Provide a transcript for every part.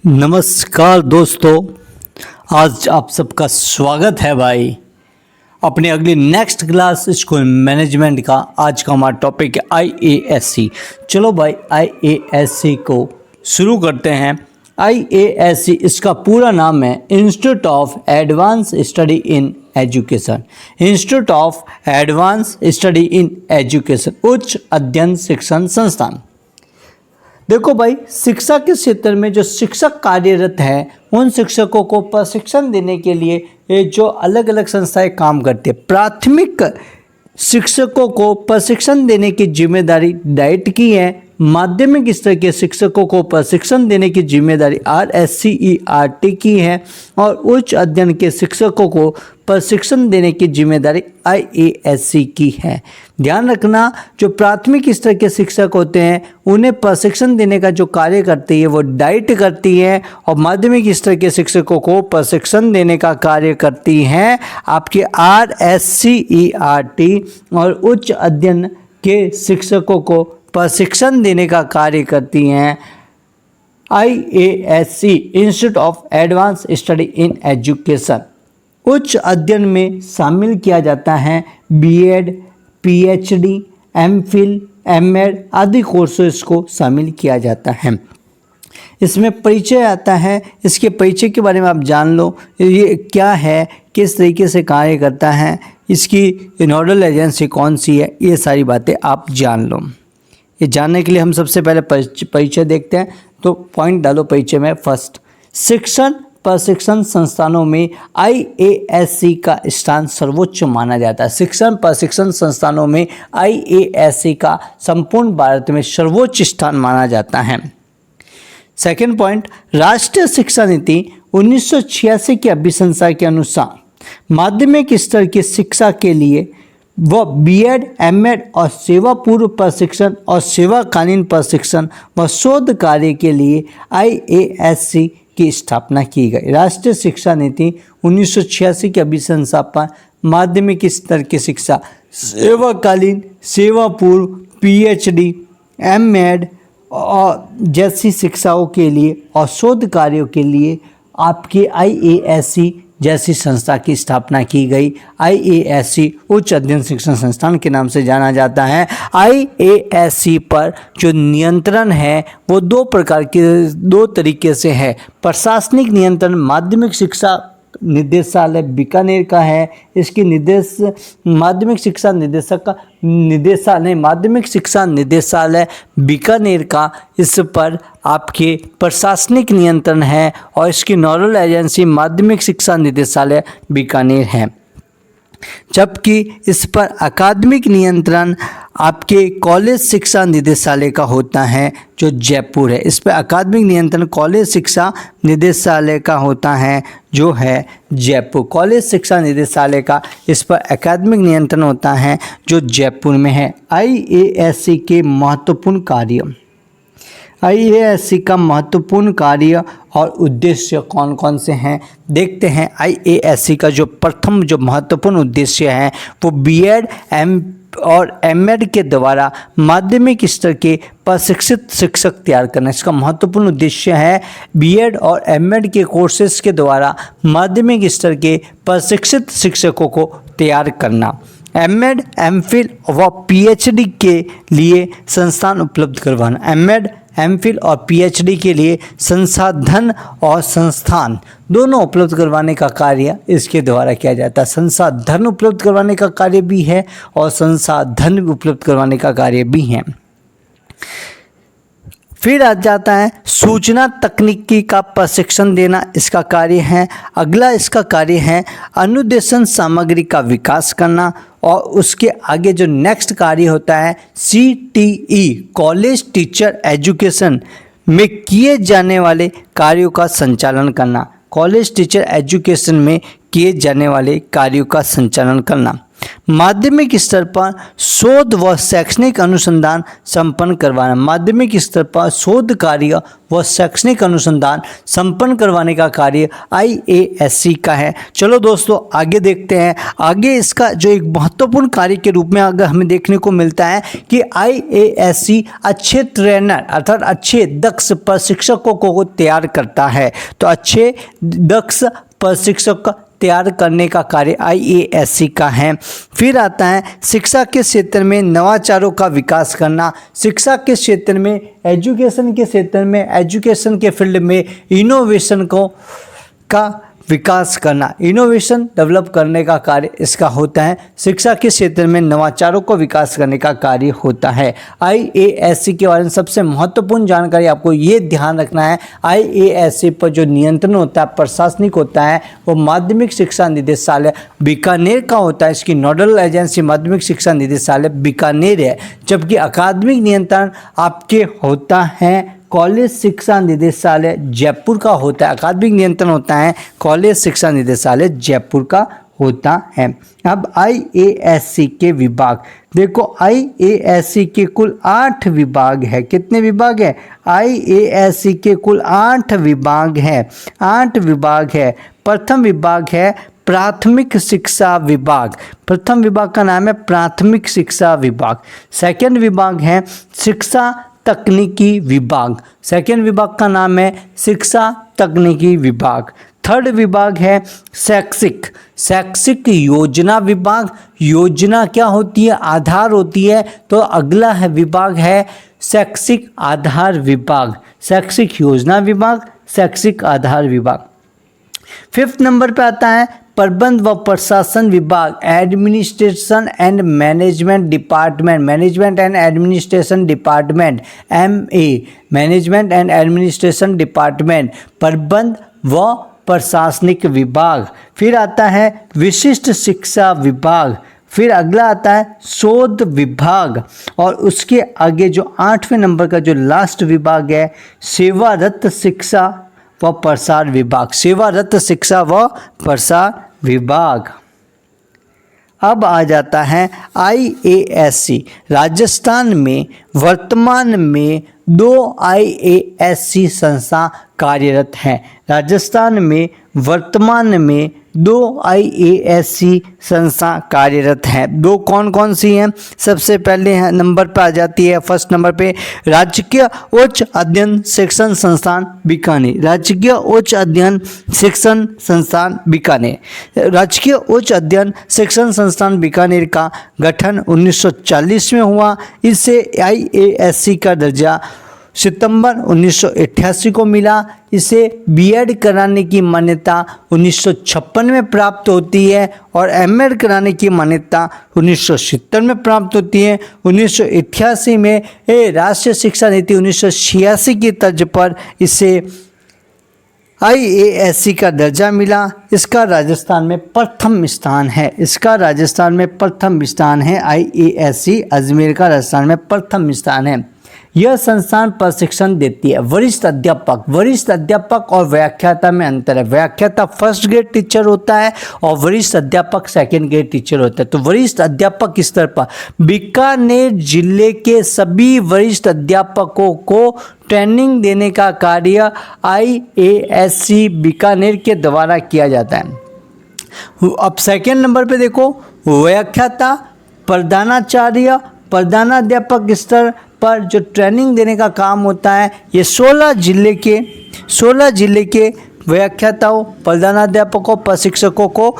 नमस्कार दोस्तों, आज आप सबका स्वागत है भाई अपने अगली नेक्स्ट क्लास स्कूल मैनेजमेंट का। आज का हमारा टॉपिक है IASC। चलो भाई IASC को शुरू करते हैं। IASC इसका पूरा नाम है institute of advance study in education. Institute of advance study in education, उच्च अध्ययन शिक्षण संस्थान। देखो भाई, शिक्षा के क्षेत्र में जो शिक्षक कार्यरत हैं उन शिक्षकों को प्रशिक्षण देने के लिए ये जो अलग अलग संस्थाएं काम करती है। प्राथमिक शिक्षकों को प्रशिक्षण देने की जिम्मेदारी डाइट की है। माध्यमिक स्तर के शिक्षकों को प्रशिक्षण देने की जिम्मेदारी RSCERT की है और उच्च अध्ययन के शिक्षकों को प्रशिक्षण देने की जिम्मेदारी IASC की है। ध्यान रखना, जो प्राथमिक स्तर के शिक्षक होते हैं उन्हें प्रशिक्षण देने का जो कार्य करती है वो डाइट करती है और माध्यमिक स्तर के शिक्षकों को प्रशिक्षण देने का कार्य करती हैं आपके RSCERT और उच्च अध्ययन के शिक्षकों को प्रशिक्षण देने का कार्य करती हैं IASC, institute of advance study in education. उच्च अध्ययन में शामिल किया जाता है BEd, PhD, MPhil, MAd आदि कोर्सेज को शामिल किया जाता है। इसमें परिचय आता है, इसके परिचय के बारे में आप जान लो, ये क्या है, किस तरीके से कार्य करता है, इसकी नोडल एजेंसी कौन सी है, ये सारी बातें आप जान लो। ये जानने के लिए हम सबसे पहले परिचय देखते हैं। तो पॉइंट डालो परिचय में। फर्स्ट, शिक्षण प्रशिक्षण संस्थानों में IASC का स्थान सर्वोच्च माना जाता है। शिक्षण प्रशिक्षण संस्थानों में IASC का संपूर्ण भारत में सर्वोच्च स्थान माना जाता है। सेकेंड पॉइंट, राष्ट्रीय शिक्षा नीति 1986 की अभिशंसा के अनुसार माध्यमिक स्तर की शिक्षा के लिए वह BEd, MAd और सेवा पूर्व प्रशिक्षण और सेवाकालीन प्रशिक्षण व शोध कार्य के लिए IASC की स्थापना की गई। राष्ट्रीय शिक्षा नीति 1986 की अभिशंसा पर माध्यमिक स्तर की शिक्षा, सेवाकालीन, सेवा पूर्व, PhD, MAd और जैसी शिक्षाओं के लिए और शोध कार्यों के लिए आपके IASC जैसी संस्था की स्थापना की गई। IASC उच्च अध्ययन शिक्षण संस्थान के नाम से जाना जाता है। IASC पर जो नियंत्रण है वो दो तरीके से है। प्रशासनिक नियंत्रण माध्यमिक शिक्षा निदेशालय बीकानेर का है। इसकी माध्यमिक शिक्षा निदेशालय बीकानेर का इस पर आपके प्रशासनिक नियंत्रण है और इसकी नोडल एजेंसी माध्यमिक शिक्षा निदेशालय बीकानेर है। जबकि इस पर अकादमिक नियंत्रण आपके कॉलेज शिक्षा निदेशालय का होता है जो जयपुर है। इस पर अकादमिक नियंत्रण कॉलेज शिक्षा निदेशालय का होता है जो है जयपुर। कॉलेज शिक्षा निदेशालय का इस पर अकादमिक नियंत्रण होता है जो जयपुर में है। IASC के महत्वपूर्ण कार्य, IASC का महत्वपूर्ण कार्य और उद्देश्य कौन कौन से हैं देखते हैं। IASC का जो प्रथम जो महत्वपूर्ण उद्देश्य है वो BEd और MAd के द्वारा माध्यमिक स्तर के प्रशिक्षित शिक्षक तैयार करना। इसका महत्वपूर्ण उद्देश्य है BEd और MAd के कोर्सेज के द्वारा माध्यमिक स्तर के प्रशिक्षित शिक्षकों को तैयार करना। MAd, MPhil व PhD के लिए संस्थान उपलब्ध करवाना। MAd, MPhil और PhD के लिए संसाधन और संस्थान दोनों उपलब्ध करवाने का कार्य इसके द्वारा किया जाता है। संसाधन उपलब्ध करवाने का कार्य भी है और संसाधन उपलब्ध करवाने का कार्य भी है। फिर आ जाता है सूचना तकनीकी का प्रशिक्षण देना, इसका कार्य है। अगला इसका कार्य है अनुदेशन सामग्री का विकास करना और उसके आगे जो नेक्स्ट कार्य होता है CTE, कॉलेज टीचर एजुकेशन में किए जाने वाले कार्यों का संचालन करना। कॉलेज टीचर एजुकेशन में किए जाने वाले कार्यों का संचालन करना। माध्यमिक स्तर पर शोध व शैक्षणिक अनुसंधान संपन्न करवाना, माध्यमिक स्तर पर शोध कार्य व शैक्षणिक अनुसंधान संपन्न करवाने का कार्य IASC का है। चलो दोस्तों आगे देखते हैं। आगे इसका जो एक महत्वपूर्ण कार्य के रूप में अगर हमें देखने को मिलता है कि IASC अच्छे ट्रेनर अर्थात अच्छे दक्ष प्रशिक्षकों को तैयार करता है। तो अच्छे दक्ष प्रशिक्षक तैयार करने का कार्य IASC का है। फिर आता है शिक्षा के क्षेत्र में नवाचारों का विकास करना, शिक्षा के क्षेत्र में एजुकेशन के क्षेत्र में एजुकेशन के फील्ड में इनोवेशन का विकास करना, इनोवेशन डेवलप करने का कार्य इसका होता है। शिक्षा के क्षेत्र में नवाचारों को विकास करने का कार्य होता है। IASC के बारे में सबसे महत्वपूर्ण जानकारी आपको ये ध्यान रखना है, IASC पर जो नियंत्रण होता है प्रशासनिक होता है वो माध्यमिक शिक्षा निदेशालय बीकानेर का होता है। इसकी नोडल एजेंसी माध्यमिक शिक्षा निदेशालय बीकानेर है, जबकि अकादमिक नियंत्रण आपके होता है कॉलेज शिक्षा निदेशालय जयपुर का होता है। अकादमिक नियंत्रण होता है कॉलेज शिक्षा निदेशालय जयपुर का होता है। अब IASC के विभाग देखो, IASC के कुल 8 विभाग है। कितने विभाग है? IASC के कुल 8 विभाग है। 8 विभाग है। प्रथम विभाग है प्राथमिक शिक्षा विभाग, प्रथम विभाग का नाम है प्राथमिक शिक्षा विभाग। सेकंड विभाग है शिक्षा तकनीकी विभाग, सेकंड विभाग का नाम है शिक्षा तकनीकी विभाग। थर्ड विभाग है शैक्षिक योजना विभाग। योजना क्या होती है? आधार होती है। तो अगला है विभाग है शैक्षिक आधार विभाग, शैक्षिक योजना विभाग, शैक्षिक आधार विभाग। फिफ्थ नंबर पे आता है प्रबंध व प्रशासन विभाग, administration and management department, management and administration department, MA, management and administration department, प्रबंध व प्रशासनिक विभाग। फिर आता है विशिष्ट शिक्षा विभाग। फिर अगला आता है शोध विभाग, और उसके आगे जो 8वें नंबर का जो लास्ट विभाग है सेवारत शिक्षा व प्रसार विभाग, सेवारत शिक्षा व प्रसार विभाग। अब आ जाता है IASC। राजस्थान में वर्तमान में 2 IASC संस्था कार्यरत हैं। राजस्थान में वर्तमान में 2 IASC संस्था कार्यरत हैं। 2 कौन कौन सी हैं? सबसे पहले नंबर पर आ जाती है, फर्स्ट नंबर पे राजकीय उच्च अध्ययन शिक्षण संस्थान बीकानेर, राजकीय उच्च अध्ययन शिक्षण संस्थान बीकानेर। राजकीय उच्च अध्ययन शिक्षण संस्थान बीकानेर का गठन 1940 में हुआ। इससे IASC का दर्जा सितंबर 1988 को मिला। इसे B.Ed कराने की मान्यता 1956 में प्राप्त होती है और M.Ed कराने की मान्यता 1970 में प्राप्त होती है। 1988 में राष्ट्रीय शिक्षा नीति 1986 की तर्ज पर इसे IASC का दर्जा मिला। इसका राजस्थान में प्रथम स्थान है, इसका राजस्थान में प्रथम स्थान है। IASC अजमेर का राजस्थान में प्रथम स्थान है। यह संस्थान प्रशिक्षण देती है वरिष्ठ अध्यापक और व्याख्याता में अंतर है। व्याख्याता फर्स्ट ग्रेड टीचर होता है और वरिष्ठ अध्यापक सेकंड ग्रेड टीचर होता है। तो वरिष्ठ अध्यापक स्तर पर बीकानेर जिले के सभी वरिष्ठ अध्यापकों को ट्रेनिंग देने का कार्य IASC बीकानेर के द्वारा किया जाता है। अब सेकंड नंबर पे देखो व्याख्याता, प्रधानाचार्य, प्रधानाध्यापक स्तर पर जो ट्रेनिंग देने का काम होता है ये 16 जिले के व्याख्याताओं, प्रधानाध्यापकों, प्रशिक्षकों को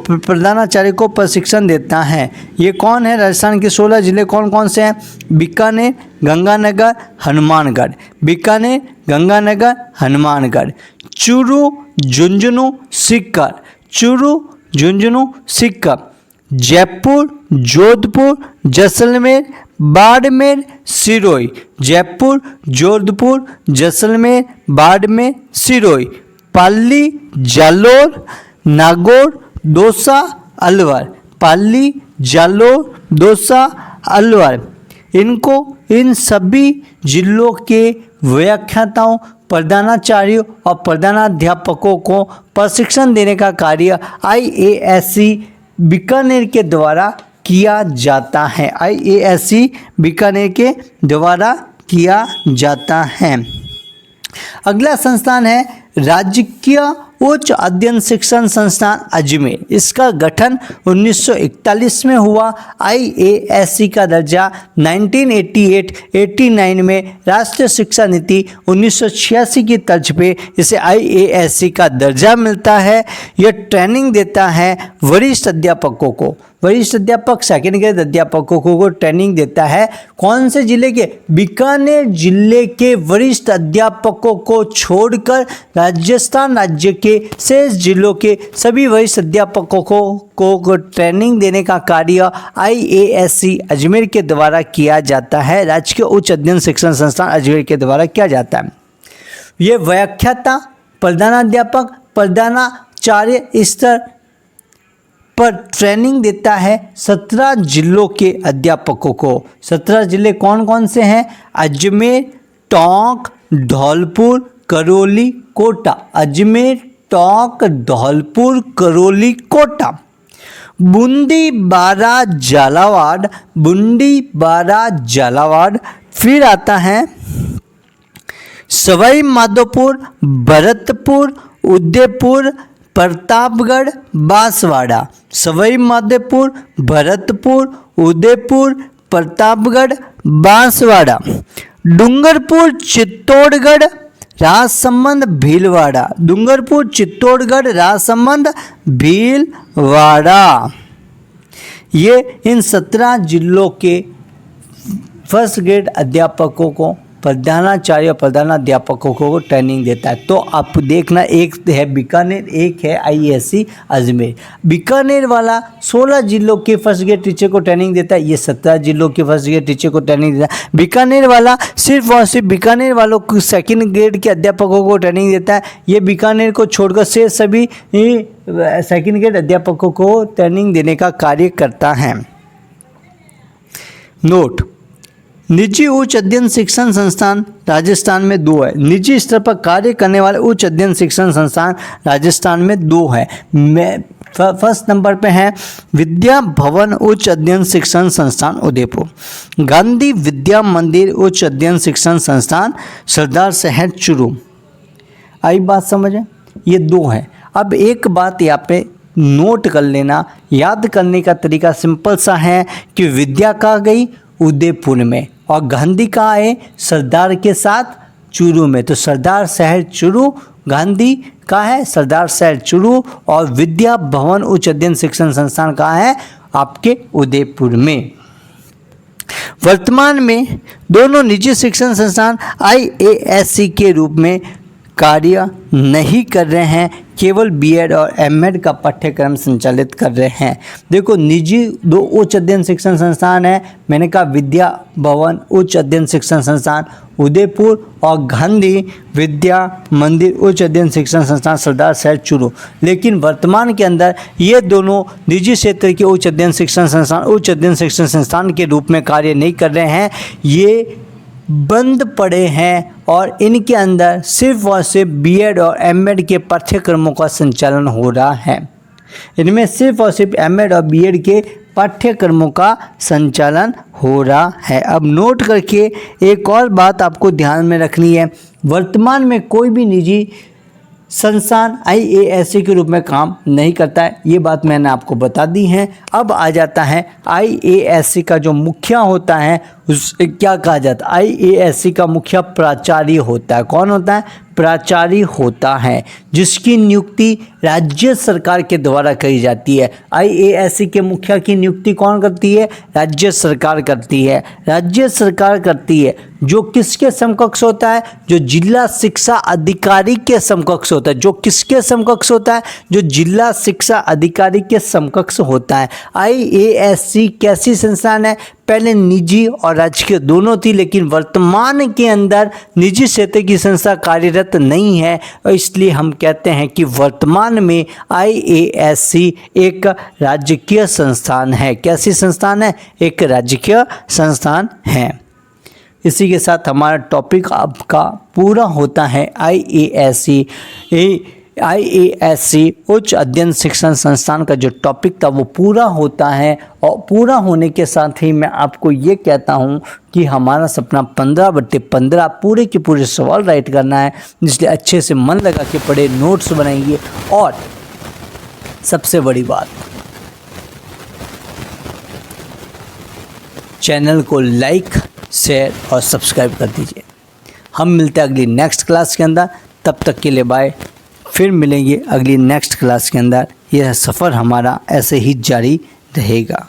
प्रधानाचार्य को प्रशिक्षण देता है। ये कौन है? राजस्थान के 16 जिले कौन कौन से हैं? बीकानेर, गंगानगर, हनुमानगढ़, बीकानेर, गंगानगर, हनुमानगढ़, चूरू, झुंझुनू, सीकर, चूरू, झुंझुनू, सीकर, जयपुर, जोधपुर, जैसलमेर, बाड़मेर, सिरोही, जयपुर, जोधपुर, जैसलमेर, बाड़मेर, सिरोही, पाली, जालोर, नागौर, दौसा, अलवर, पाली, जालोर, दौसा, अलवर। इन सभी जिलों के व्याख्याताओं, प्रधानाचार्यों और प्रधानाध्यापकों को प्रशिक्षण देने का कार्य IASC बीकानेर के द्वारा किया जाता है। IASC बीकानेर के द्वारा किया जाता है। अगला संस्थान है राजकीय उच्च अध्ययन शिक्षण संस्थान अजमेर। इसका गठन 1941 में हुआ। IASC का दर्जा 1988-89 में राष्ट्रीय शिक्षा नीति 1986 की तर्ज पे इसे IASC का दर्जा मिलता है। यह ट्रेनिंग देता है वरिष्ठ अध्यापकों को, वरिष्ठ अध्यापक सेकेंड ग्रेड अध्यापकों को ट्रेनिंग देता है। कौन से जिले के? बीकानेर जिले के वरिष्ठ अध्यापकों को छोड़कर राजस्थान राज्य के शेष जिलों के सभी वरिष्ठ अध्यापकों को ट्रेनिंग देने का कार्य IASC अजमेर के द्वारा किया जाता है। राजकीय उच्च अध्ययन शिक्षण संस्थान अजमेर के द्वारा किया जाता है। ये व्याख्याता, प्रधानाध्यापक, प्रधानाचार्य स्तर पर ट्रेनिंग देता है 17 जिलों के अध्यापकों को। 17 जिले कौन कौन से हैं? अजमेर, टोंक, धौलपुर, करौली, कोटा। अजमेर, टोंक, धौलपुर, करौली, कोटा। बूंदी, बारा, झालावाड़, बूंदी, बारा, झालावाड़। फिर आता है सवाई माधोपुर, भरतपुर, उदयपुर, प्रतापगढ़, बांसवाड़ा। सवाई माधोपुर, भरतपुर, उदयपुर, प्रतापगढ़, बांसवाड़ा। डूंगरपुर, चित्तौड़गढ़, राजसमंद, भीलवाड़ा। डूंगरपुर, चित्तौड़गढ़, राजसमंद, भीलवाड़ा। ये इन 17 जिलों के फर्स्ट ग्रेड अध्यापकों को, प्रधानाचार्य प्रधानाध्यापकों को ट्रेनिंग देता है। तो आप देखना, एक है बीकानेर, एक है IASC अजमेर। बीकानेर वाला 16 जिलों के फर्स्ट ग्रेड टीचर को ट्रेनिंग देता है, ये 17 जिलों के फर्स्ट ग्रेड टीचर को ट्रेनिंग देता है। बीकानेर वाला सिर्फ और सिर्फ बीकानेर वालों को सेकेंड ग्रेड के अध्यापकों को ट्रेनिंग देता है। ये बीकानेर को छोड़कर से सभी सेकेंड ग्रेड अध्यापकों को ट्रेनिंग देने का कार्य करता है। नोट: निजी उच्च अध्ययन शिक्षण संस्थान राजस्थान में 2 है। निजी स्तर पर कार्य करने वाले उच्च अध्ययन शिक्षण संस्थान राजस्थान में 2 है। फर्स्ट नंबर पे है विद्या भवन उच्च अध्ययन शिक्षण संस्थान उदयपुर, गांधी विद्या मंदिर उच्च अध्ययन शिक्षण संस्थान सरदार शहर चूरू। आई बात समझ है? ये 2 है। अब एक बात यहाँ पे नोट कर लेना, याद करने का तरीका सिंपल सा है कि विद्या कहाँ गई? उदयपुर में। और गांधी कहाँ है? सरदार के साथ चूरू में। तो सरदार शहर चूरू, गांधी कहाँ है? सरदार शहर चूरू। और विद्या भवन उच्च अध्ययन शिक्षण संस्थान कहाँ है? आपके उदयपुर में। वर्तमान में दोनों निजी शिक्षण संस्थान IASC के रूप में कार्य नहीं कर रहे हैं, केवल BEd और MAd का पाठ्यक्रम संचालित कर रहे हैं। देखो, निजी 2 उच्च अध्ययन शिक्षण संस्थान है। मैंने कहा विद्या भवन उच्च अध्ययन शिक्षण संस्थान उदयपुर और गांधी विद्या मंदिर उच्च अध्ययन शिक्षण संस्थान सरदार शहर चूरू। लेकिन वर्तमान के अंदर ये दोनों निजी क्षेत्र के उच्च अध्ययन शिक्षण संस्थान उच्च अध्ययन शिक्षण संस्थान के रूप में कार्य नहीं कर रहे हैं, ये बंद पड़े हैं और इनके अंदर सिर्फ और सिर्फ BEd और MAd के पाठ्यक्रमों का संचालन हो रहा है। इनमें सिर्फ और सिर्फ MAd और BEd के पाठ्यक्रमों का संचालन हो रहा है। अब नोट करके एक और बात आपको ध्यान में रखनी है, वर्तमान में कोई भी निजी संस्थान IASC के रूप में काम नहीं करता है, ये बात मैंने आपको बता दी है। अब आ जाता है IASC का जो मुखिया होता है उस क्या कहा जाता है? IASC का मुखिया प्राचार्य होता है। कौन होता है? प्राचार्य होता है, जिसकी नियुक्ति राज्य सरकार के द्वारा करी जाती है। IASC के मुखिया की नियुक्ति कौन करती है? राज्य सरकार करती है। राज्य सरकार करती है, जो किसके समकक्ष होता है? जो जिला शिक्षा अधिकारी के समकक्ष होता है। जो किसके समकक्ष होता है? जो जिला शिक्षा अधिकारी के समकक्ष होता है। IASC कैसी संस्थान है? पहले निजी और राजकीय दोनों थी, लेकिन वर्तमान के अंदर निजी क्षेत्र की संस्था कार्यरत नहीं है, और इसलिए हम कहते हैं कि वर्तमान में IASC एक राजकीय संस्थान है। कैसी संस्थान है? एक राजकीय संस्थान है। इसी के साथ हमारा टॉपिक आपका पूरा होता है। IASC IASC उच्च अध्ययन शिक्षण संस्थान का जो टॉपिक था वो पूरा होता है। और पूरा होने के साथ ही मैं आपको ये कहता हूँ कि हमारा सपना 15/15 पूरे के पूरे सवाल राइट करना है, इसलिए अच्छे से मन लगा के पढ़े, नोट्स बनाइए। और सबसे बड़ी बात, चैनल को लाइक, शेयर और सब्सक्राइब कर दीजिए। हम मिलते हैं अगली नेक्स्ट क्लास के अंदर, तब तक के लिए बाय। फिर मिलेंगे अगली नेक्स्ट क्लास के अंदर। यह सफ़र हमारा ऐसे ही जारी रहेगा।